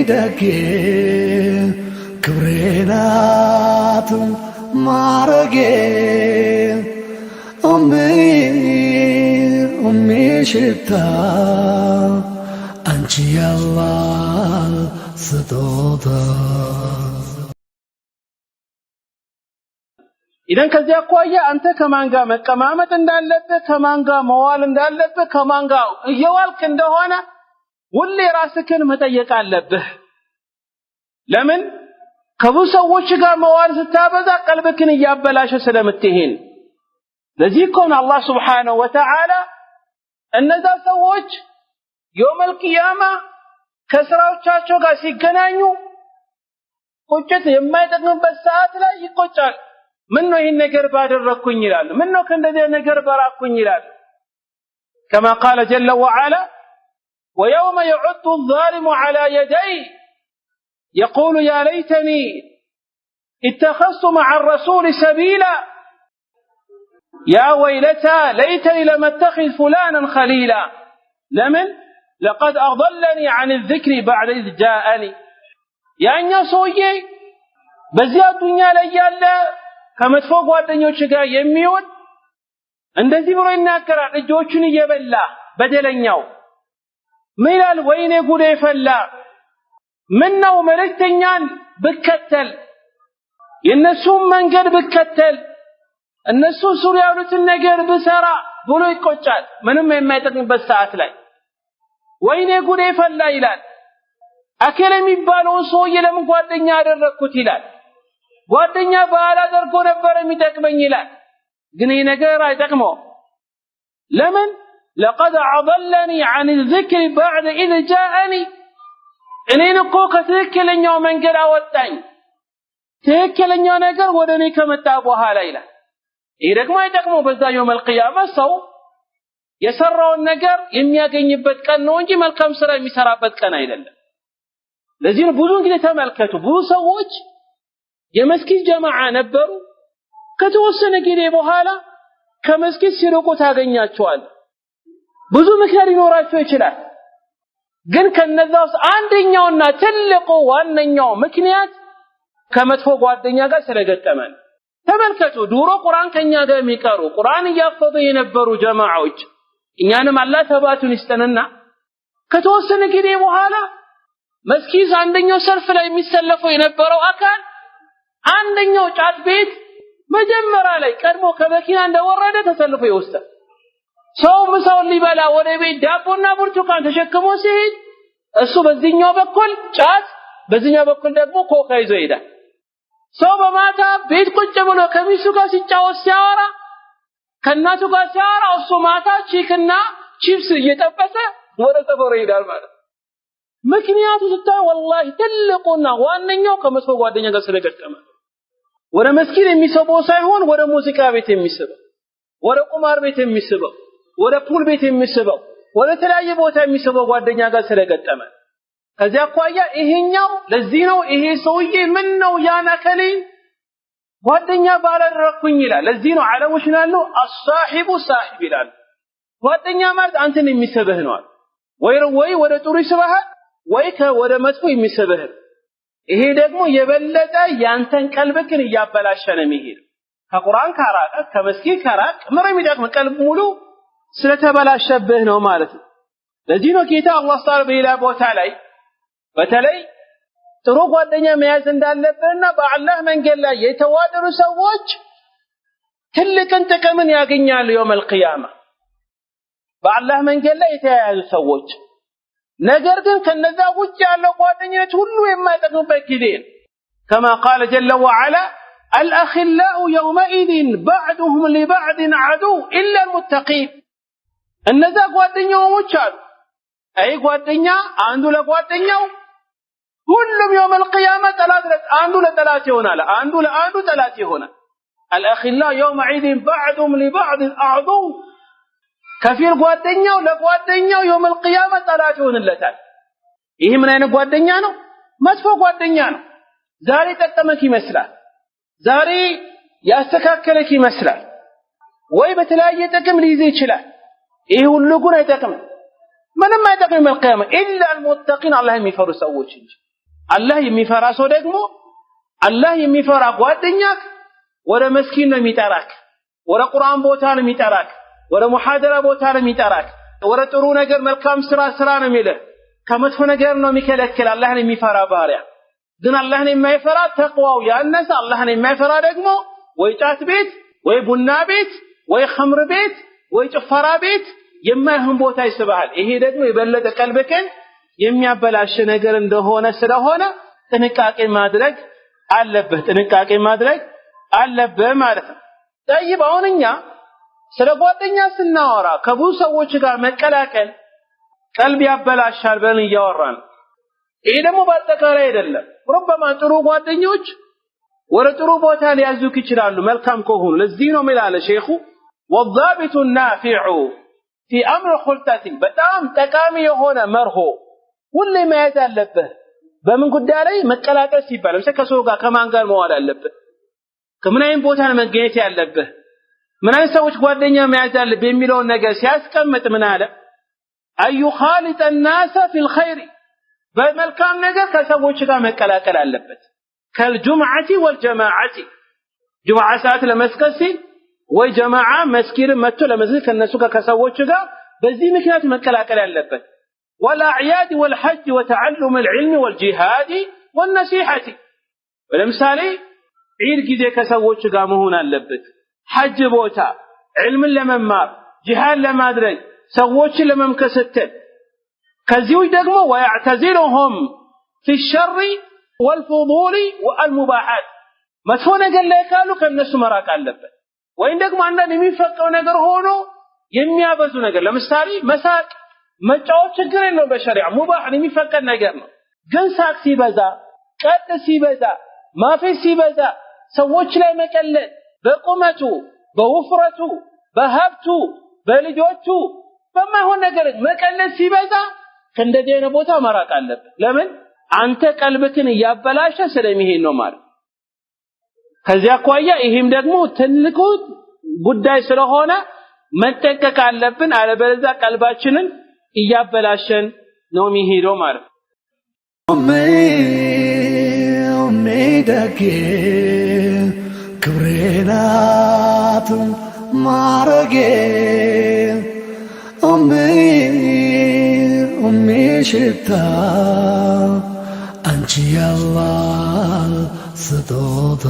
ደጌ ክብሬናት ማረጌ ሽታ አንቺ ያላህ ስጦታ ኢደን ከዚያ አኳያ አንተ ከማን ጋር መቀማመጥ እንዳለብህ ከማን ጋር መዋል እንዳለብህ ከማን ጋር እየዋልክ እንደሆነ ሁሌ ራስህን መጠየቅ አለብህ። ለምን ከብዙ ሰዎች ጋር መዋል ስታበዛ ቀልብህን እያበላሸ ስለምትሄን። ለዚህ እኮ ነው አላህ ሱብሓነሁ ወተዓላ እነዛ ሰዎች የውመል ቂያማ ከስራዎቻቸው ጋር ሲገናኙ ቁጭት የማይጠቅምበት ሰዓት ላይ ይቆጫል። ምን ነው ይሄን ነገር ባደረኩኝ ይላል። ምን ነው ከእንደዚህ ነገር በራኩኝ ይላል። كما قال جل وعلا ويوم يعض الظالم على يديه يقول يا ليتني اتخذت مع الرسول سبيلا يا ويلتى ليتني لم اتخذ فلانا خليلا لمن لقد أضلني عن الذكر بعد إذ جاءني يا أن يصوي بزياد الدنيا ليال ከመጥፎ ጓደኞች ጋር የሚሆን እንደዚህ ብሎ ይናገራል። እጆቹን እየበላ በደለኛው ምን ይላል? ወይኔ ጉዴ ፈላ፣ ምን ነው መልእክተኛን ብከተል የነሱን መንገድ ብከተል እነሱ ሱሪ ያሉትን ነገር ብሰራ ብሎ ይቆጫል። ምንም የማይጠቅምበት ሰዓት ላይ ወይኔ ጉዴ ፈላ ይላል። አከለ የሚባለውን ሰውዬ ለምን ጓደኛ አደረኩት ይላል። ጓደኛ ባላደርጎ ነበር የሚጠቅመኝ ይላል። ግን ይሄ ነገር አይጠቅመው። ለምን لقد أضلني عن الذكر بعد إذ جاءني እኔን እኮ ከትክክለኛው መንገድ አወጣኝ ትክክለኛው ነገር ወደኔ ከመጣ በኋላ ይላል። ይሄ ደግሞ አይጠቅመው። በዛ የውመል ቂያማ ሰው የሰራውን ነገር የሚያገኝበት ቀን ነው እንጂ መልካም ስራ የሚሰራበት ቀን አይደለም። ለዚህ ነው ብዙ ጊዜ ተመልከቱ ብዙ ሰዎች የመስጊድ ጀማዓ ነበሩ ከተወሰነ ጊዜ በኋላ ከመስጊድ ሲርቁ ታገኛቸዋል። ብዙ ምክንያት ሊኖራቸው ይችላል። ግን ከነዛው አንደኛውና ትልቁ ዋነኛው ምክንያት ከመጥፎ ጓደኛ ጋር ስለገጠመን። ተመልከቱ ድሮ ቁርአን ከኛ ጋር የሚቀሩ ቁርአን እያፈዙ የነበሩ ጀማዓዎች እኛንም አላህ ተባቱን ይስጠንና ከተወሰነ ጊዜ በኋላ መስጊድ አንደኛው ሰልፍ ላይ የሚሰለፈው የነበረው አካል አንደኛው ጫት ቤት መጀመሪያ ላይ ቀድሞ ከመኪና እንደወረደ ተሰልፎ ይወስዳል። ሰው ምሳውን ሊበላ ወደ ቤት ዳቦና ብርቱካን ተሸክሞ ሲሄድ እሱ በዚህኛው በኩል ጫት በዚህኛው በኩል ደግሞ ኮካ ይዞ ይሄዳል። ሰው በማታ ቤት ቁጭ ብሎ ከሚስቱ ጋር ሲጫወት ሲያወራ ከእናቱ ጋር ሲያወራ እሱ ማታ ቺክና ቺፕስ እየጠበሰ ወደ ሰፈሩ ይሄዳል ማለት። ምክንያቱ ስታይ ወላሂ ትልቁና ዋነኛው ከመጥፎ ጓደኛ ጋር ስለገጠመ ወደ መስጊድ የሚሰበው ሳይሆን ወደ ሙዚቃ ቤት የሚስበው ወደ ቁማር ቤት የሚስበው ወደ ፑል ቤት የሚስበው ወደ ተለያየ ቦታ የሚስበው ጓደኛ ጋር ስለገጠመ ከዚያ አኳያ ይሄኛው ለዚህ ነው ይሄ ሰውዬ ምን ነው ያናከለኝ ጓደኛ ባላደረኩኝ ይላል። ለዚህ ነው ዓለሞች ናለው አሳሂቡ ሳሂብ ይላል። ጓደኛ ማለት አንተን የሚስብህ ነው ወይ ወደ ጥሩ ይስብሃል ወይ ወደ መጥፎ የሚስብህ። ይሄ ደግሞ የበለጠ ያንተን ቀልብህን እያበላሸ ነው የሚሄድ። ከቁርአን ካራቀ ከመስጊድ ካራቀ ምንም ይደቅም ቀልብ ሙሉ ስለተበላሸብህ ነው ማለት ነው። ለዚህ ነው ጌታ አላህ ተዓላ በሌላ ቦታ ላይ በተለይ ጥሩ ጓደኛ መያዝ እንዳለብህና በአላህ መንገድ ላይ የተዋደሩ ሰዎች ትልቅን ጥቅምን ያገኛሉ የውመል ቂያማ በአላህ መንገድ ላይ የተያያዙ ሰዎች። ነገር ግን ከነዛ ውጭ ያለው ጓደኝነት ሁሉ የማይጠቅምበት ጊዜ كما قال جل وعلا الأخلاء يومئذ بعضهم لبعض عدو إلا المتقين እነዛ ጓደኛዎች አሉ አይ ጓደኛ አንዱ ለጓደኛው ሁሉም የውመል ቂያማ ጠላት አንዱ ለጠላት ይሆናል አንዱ ለአንዱ ጠላት ይሆናል። الأخلاء يومئذ بعضهم لبعض عدو ከፊል ጓደኛው ለጓደኛው የውመል ቂያማ ጠላት ይሆንለታል። ይሄ ምን አይነት ጓደኛ ነው? መጥፎ ጓደኛ ነው። ዛሬ ጠቀመክ ይመስላል ዛሬ ያስተካከለክ ይመስላል ወይ በተለያየ ጥቅም ሊይዝ ይችላል። ይሄ ሁሉ ግን አይጠቅምም። ምንም አይጠቅም መልቀያማ ኢላ المتقين አላህ የሚፈሩ ሰዎች እንጂ አላህ የሚፈራ ሰው ደግሞ አላህ የሚፈራ ጓደኛ ወደ መስኪን ነው የሚጠራክ ወደ ቁርአን ቦታ ነው የሚጠራክ ወደ ሙሐደራ ቦታ ነው የሚጠራክ ወደ ጥሩ ነገር መልካም ስራ ነው የሚልህ ከመጥፎ ነገር ነው የሚከለክል አላህን የሚፈራ ባሪያ ግን አላህን የማይፈራ ተቅዋው ያነሰ አላህን የማይፈራ ደግሞ ወይ ጫት ቤት ወይ ቡና ቤት ወይ ኸምር ቤት ወይ ጭፈራ ቤት የማይሆን ቦታ ይስባል ይሄ ደግሞ የበለጠ ቀልብከን የሚያበላሽ ነገር እንደሆነ ስለሆነ ጥንቃቄ ማድረግ አለብህ ማለት ነው طيب አሁንኛ ስለ ጓደኛ ስናወራ ከብዙ ሰዎች ጋር መቀላቀል ቀልብ ያበላሻል ብለን እያወራን ይሄ ደግሞ በአጠቃላይ አይደለም ربما ጥሩ ጓደኞች ወደ ጥሩ ቦታ ሊያዙክ ይችላሉ መልካም ከሆኑ ለዚህ ነው የሚላለ ሼኹ والضابط النافع في امر خلطتي በጣም ጠቃሚ የሆነ መርሆ ሁሌ መያዝ አለብህ በምን ጉዳይ ላይ መቀላቀል ሲባል ለምሳሌ ከሰው ጋር ከማን ጋር መዋል አለብህ ከምን አይነት ቦታ ነው መገኘት ያለብህ ምን አይነት ሰዎች ጓደኛ መያዝ አለብህ የሚለው ነገር ሲያስቀምጥ ምን አለ አዩ خالط الناس في الخير በመልካም ነገር ከሰዎች ጋር መቀላቀል አለበት ከልጁምዓቲ ወልጀማዓቲ ጁምዓ ሰዓት ለመስገድ ሲል ወይ ጀማዓ መስጊድ መጥቶ ለመስገድ ከነሱ ጋር ከሰዎች ጋር በዚህ ምክንያት መቀላቀል አለበት والأعياد والحج وتعلم العلم والجهاد والنصيحة ولمثال عيد ጊዜ ከሰዎች ጋር መሆን አለበት ሐጅ ቦታ علم ለመማር ጂሃድ ለማድረግ ሰዎችን ለመምከሰተል ከዚሁ ደግሞ ويعتزلهم في الشر والفضول والمباحات መጥፎ ነገር ላይ ካሉ ከነሱ መራቅ አለበት ወይ ደግሞ አንዳንድ የሚፈቀው ነገር ሆኖ የሚያበዙ ነገር ለምሳሌ መሳቅ መጫወት ችግር የለው በሸሪዓ ሙባህ የሚፈቀድ ነገር ነው ግን ሳቅ ሲበዛ ቀጥ ሲበዛ ማፈስ ሲበዛ ሰዎች ላይ መቀለድ በቁመቱ በውፍረቱ በሀብቱ በልጆቹ በማይሆን ነገር መቀለድ ሲበዛ ከእንደዚህ አይነት ቦታ መራቅ አለበት ለምን አንተ ቀልብክን ያበላሸ ስለሚሄድ ነው ማለት ከዚያ አኳያ ይሄም ደግሞ ትልቁ ጉዳይ ስለሆነ መጠንቀቅ አለብን አለበለዚያ ቀልባችንን እያበላሸን ነው የሚሄደው ማለት ደጌ ክብሬናት ማረጌ ሽታ አንቺ ያላህ ስጦታ